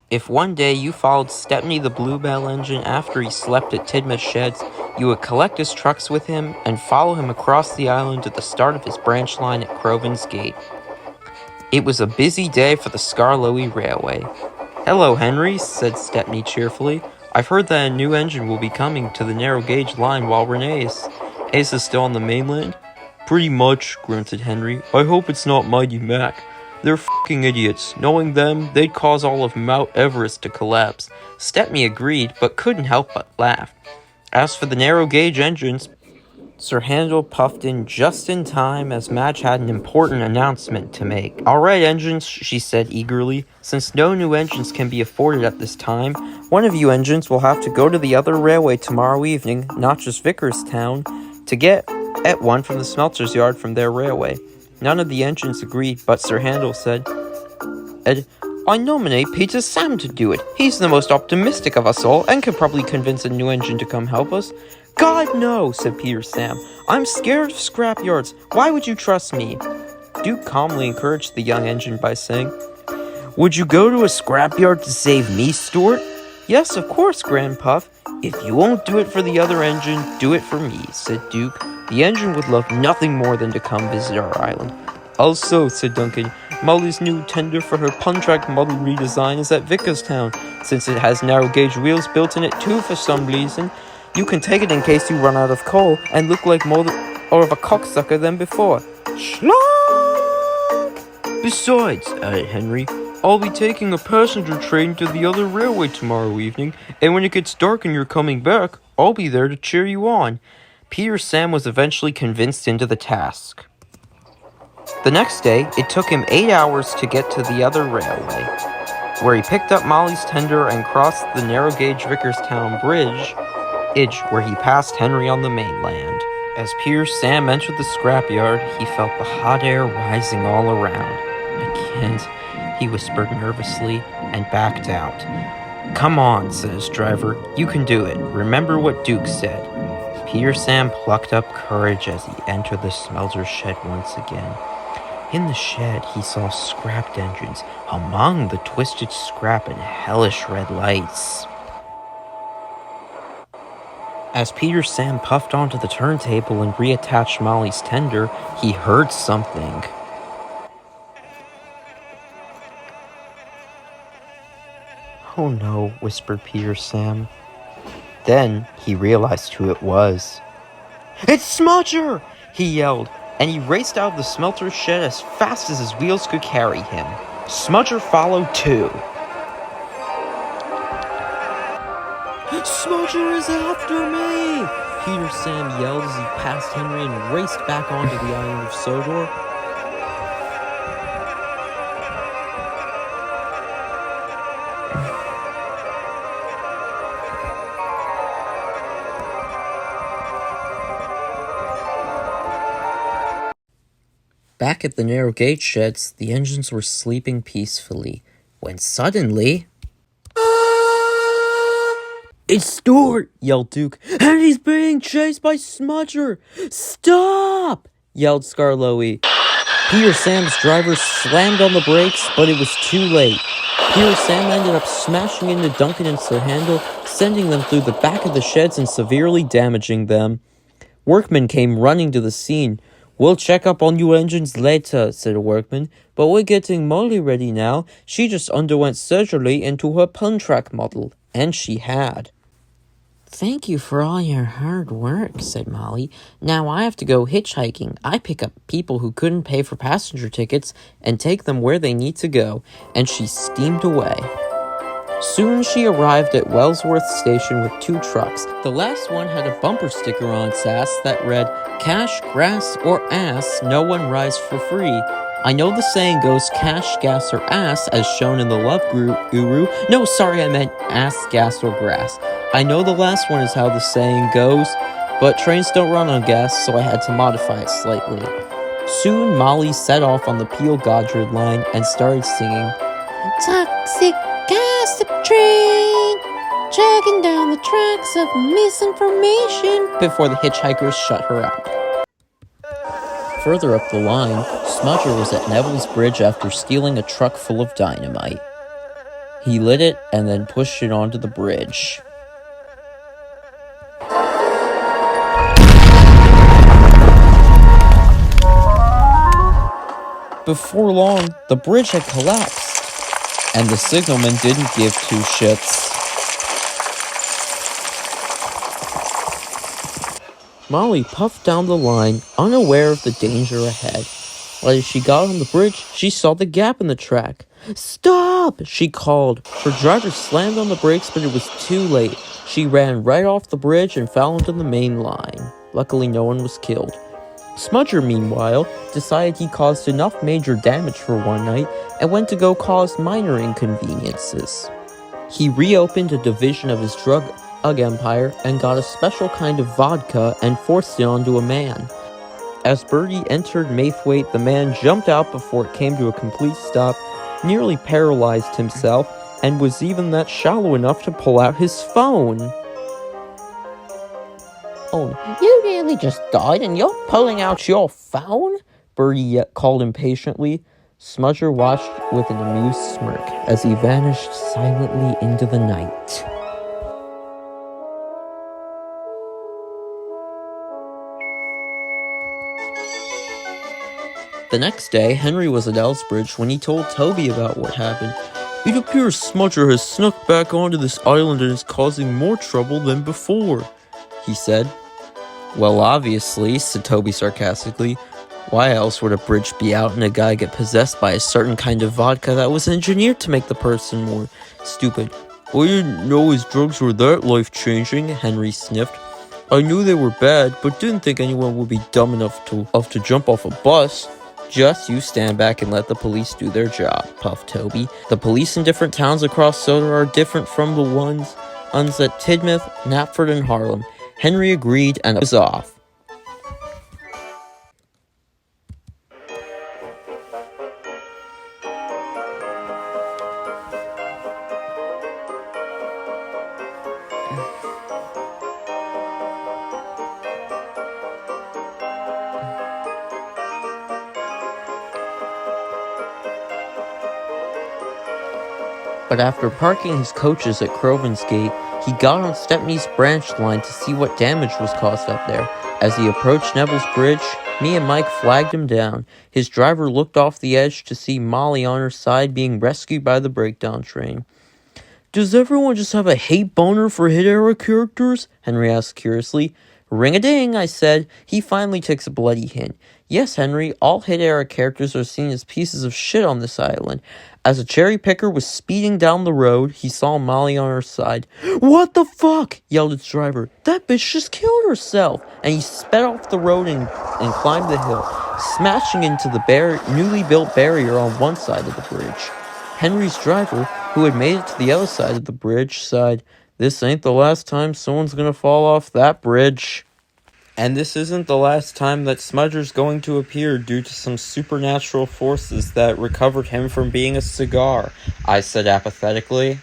If one day you followed Stepney the Bluebell engine after he slept at Tidmouth Sheds, you would collect his trucks with him and follow him across the island to the start of his branch line at Croven's Gate. It was a busy day for the Skarloey Railway. "Hello, Henry," said Stepney cheerfully. "I've heard that a new engine will be coming to the narrow gauge line while we're in Ace. Ace is still on the mainland?" "Pretty much," grunted Henry. "I hope it's not Mighty Mac. They're f***ing idiots. Knowing them, they'd cause all of Mount Everest to collapse." Stepney agreed, but couldn't help but laugh. As for the narrow gauge engines, Sir Handel puffed in just in time as Madge had an important announcement to make. "All right, engines," she said eagerly. "Since no new engines can be afforded at this time, one of you engines will have to go to the other railway tomorrow evening, not just Vickerstown, to get at one from the smelter's yard from their railway." None of the engines agreed, but Sir Handel said, "I nominate Peter Sam to do it. He's the most optimistic of us all, and could probably convince a new engine to come help us." "God, no," said Peter Sam. "I'm scared of scrapyards. Why would you trust me?" Duke calmly encouraged the young engine by saying, "Would you go to a scrapyard to save me, Stuart?" "Yes, of course, Grandpuff. If you won't do it for the other engine, do it for me," said Duke. The engine would love nothing more than to come visit our island. "Also," said Duncan, "Molly's new tender for her puntrack model redesign is at Vickerstown. Since it has narrow gauge wheels built in it too for some reason, you can take it in case you run out of coal and look like more of a cocksucker than before." Schlag! "Besides," added Henry, "I'll be taking a passenger train to the other railway tomorrow evening, and when it gets dark and you're coming back, I'll be there to cheer you on." Peter Sam was eventually convinced into the task. The next day, it took him 8 hours to get to the other railway, where he picked up Molly's tender and crossed the narrow-gauge Vickerstown Bridge, where he passed Henry on the mainland. As Peter Sam entered the scrapyard, he felt the hot air rising all around. "I can't," he whispered nervously, and backed out. "Come on," said his driver. "You can do it. Remember what Duke said." Peter Sam plucked up courage as he entered the smelter shed once again. In the shed, he saw scrapped engines among the twisted scrap and hellish red lights. As Peter Sam puffed onto the turntable and reattached Molly's tender, he heard something. "Oh no," whispered Peter Sam. Then he realized who it was. "It's Smudger!" he yelled, and he raced out of the smelter shed as fast as his wheels could carry him. Smudger followed too. "Smudger is after me!" Peter Sam yelled as he passed Henry and raced back onto the island of Sodor. Back at the narrow gauge sheds, the engines were sleeping peacefully, when suddenly... "It's Stuart!" yelled Duke, "and he's being chased by Smudger!" "Stop!" yelled Skarloey. Peter Sam's driver slammed on the brakes, but it was too late. Peter Sam ended up smashing into Duncan and Sir Handel, sending them through the back of the sheds and severely damaging them. Workmen came running to the scene. "We'll check up on your engines later," said a workman, "but we're getting Molly ready now. She just underwent surgery into her puntrack model." And she had. "Thank you for all your hard work," said Molly. "Now I have to go hitchhiking. I pick up people who couldn't pay for passenger tickets and take them where they need to go." And she steamed away. Soon she arrived at Wellsworth Station with 2 trucks. The last one had a bumper sticker on its ass that read, "Cash, grass, or ass, no one rides for free." I know the saying goes cash, gas, or ass, as shown in the Love Guru. No, sorry, I meant ass, gas, or grass. I know the last one is how the saying goes, but trains don't run on gas, so I had to modify it slightly. Soon, Molly set off on the Peel-Godred line and started singing, "Toxic gossip train, chugging down the tracks of misinformation," before the hitchhikers shut her up. Further up the line, Smudger was at Neville's Bridge after stealing a truck full of dynamite. He lit it and then pushed it onto the bridge. Before long, the bridge had collapsed, and the signalman didn't give 2 shits. Molly puffed down the line, unaware of the danger ahead. As she got on the bridge, she saw the gap in the track. "Stop!" she called. Her driver slammed on the brakes, but it was too late. She ran right off the bridge and fell into the main line. Luckily, no one was killed. Smudger, meanwhile, decided he caused enough major damage for one night and went to go cause minor inconveniences. He reopened a division of his drug empire and got a special kind of vodka and forced it onto a man. As Birdie entered Maithwaite, the man jumped out before it came to a complete stop, nearly paralyzed himself, and was even that shallow enough to pull out his phone. "Oh, you nearly just died and you're pulling out your phone?" Birdie called impatiently. Smudger watched with an amused smirk as he vanished silently into the night. The next day, Henry was at Elsbridge when he told Toby about what happened. "It appears Smudger has snuck back onto this island and is causing more trouble than before," he said. "Well, obviously," said Toby sarcastically. "Why else would a bridge be out and a guy get possessed by a certain kind of vodka that was engineered to make the person more stupid?" "I didn't know his drugs were that life-changing," Henry sniffed. "I knew they were bad, but didn't think anyone would be dumb enough to jump off a bus." "Just you stand back and let the police do their job," puffed Toby. "The police in different towns across Sodor are different from the ones at Tidmouth, Knapford, and Harlem." Henry agreed, and it was off. But after parking his coaches at Croven's Gate, he got on Stepney's branch line to see what damage was caused up there. As he approached Neville's Bridge, me and Mike flagged him down. His driver looked off the edge to see Molly on her side being rescued by the breakdown train. "Does everyone just have a hate boner for hit era characters?" Henry asked curiously. "Ring-a-ding," I said. He finally takes a bloody hint. "Yes, Henry, all hit era characters are seen as pieces of shit on this island." As a cherry picker was speeding down the road, he saw Molly on her side. "What the fuck?" yelled its driver. "That bitch just killed herself!" And he sped off the road and climbed the hill, smashing into the newly built barrier on one side of the bridge. Henry's driver, who had made it to the other side of the bridge, sighed, "This ain't the last time someone's gonna fall off that bridge." And this isn't the last time that Smudger's going to appear due to some supernatural forces that recovered him from being a cigar, I said apathetically.